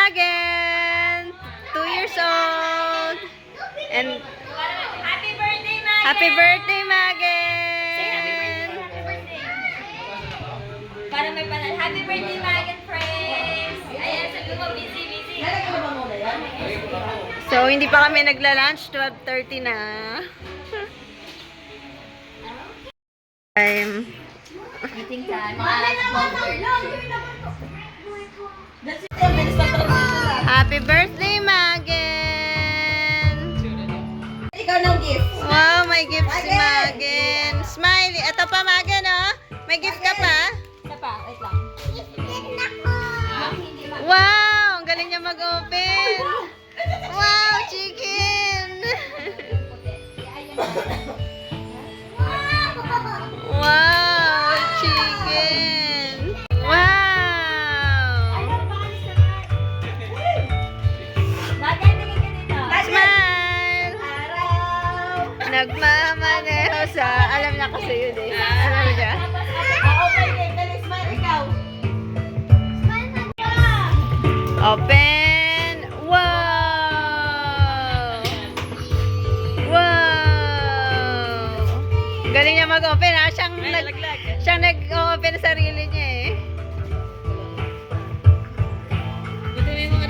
Magen! 2 years old! And Happy birthday, Magen! happy birthday, Say happy Magen! birthday, happy birthday. Para may panal. Happy birthday, Magen, friends! Ayan, sabi mo, busy. So, hindi pa kami nagla-lunch. 12:30 na. Time. Meeting time. Mga 12:30. Happy birthday, Magen! Ikaw ng gift. Wow, may gift si Magen. Smile. Ito pa, Magen, oh. May gift ka pa? Isa pa, wait lang. Wow! Ang galing niya mag-open. Wow, chicken! Wow, chicken! Wow! Magen, tingin ka dito. Smile! Nagmamaneho sa... Alam niya kasi yun eh. Alam niya. Open game. Dali, smile ikaw. Open! Wow! Wow! Galing niya mag-open ha. Siyang nag-open sa sarili niya eh.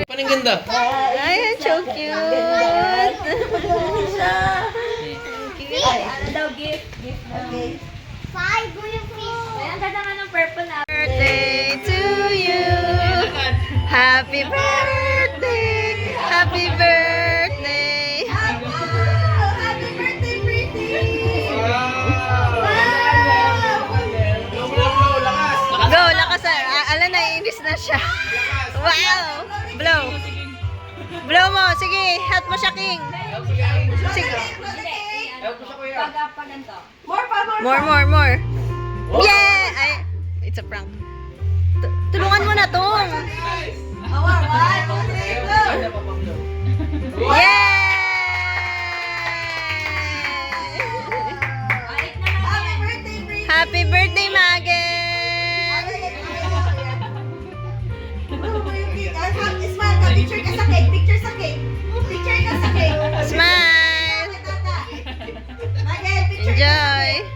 Paano ganda? Ay, so cute! Ano daw, gift? Okay. Ayan, ganda nga ng purple na. Birthday to you! Happy birthday! Happy birthday! Happy birthday, pretty! Go, lakas na. Alam na, iinis na siya. Wow! Blow. Blow mo. Sige, hat mo siya, King. Sige. Pag ganito. More pa, more. More. Yeah! Ay, it's a prank. Tulungan mo na tong. Awa, 1, 2, 3, go! Yay! Happy birthday, pretty! Happy birthday, Magen! Smile ka, picture ka sa cake, picture sa cake. Picture ka sa cake. Smile! Again, picture ka sa Enjoy! cake.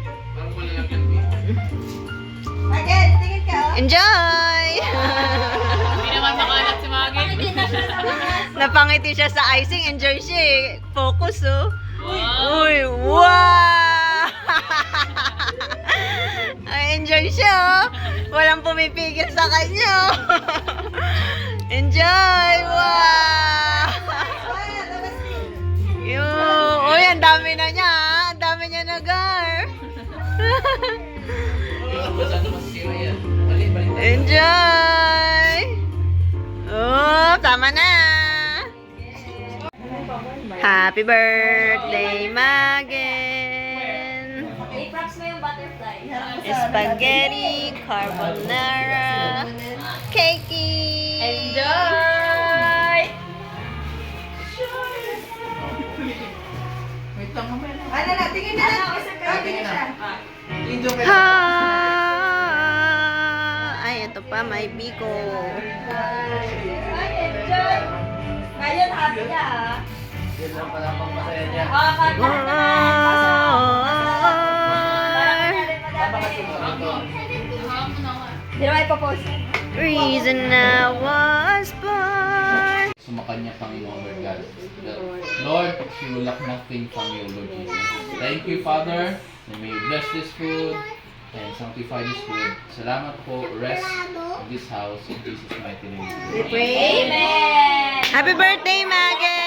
Again, tingin ka. Oh. Enjoy! Hindi naman makalat si Maggie. Hindi na siya sa mga. Napangiti siya sa icing. Enjoy siya eh. Focus oh. Wow! Uy, wow! Ay, enjoy siya oh. Walang pumipigil sa kanya oh. Enjoy! Wow! Uy, ang dami na niya ah. Ang dami niya na gar. Enjoy! Oh, tama na! Happy birthday, Magen! I-props mo yung butterfly. Spaghetti, carbonara, cakey! Enjoy! Ano na, tingin na lang. Tingin siya. Ha! Ay, ito pa, may biko. Ay, enjoy! Ngayon, happy na ha. Yan lang pala pang masaya niya. Kanta naman. Di naman ipopost. Reason I was born. Sumakanya Panginoon, Lord God. Lord, we will lack nothing from you, Lord Jesus. Thank you, Father, and may you bless this food and sanctify this food. Salamat po. Rest in this house in Jesus' mighty name. We pray. Amen! Happy birthday, Magen!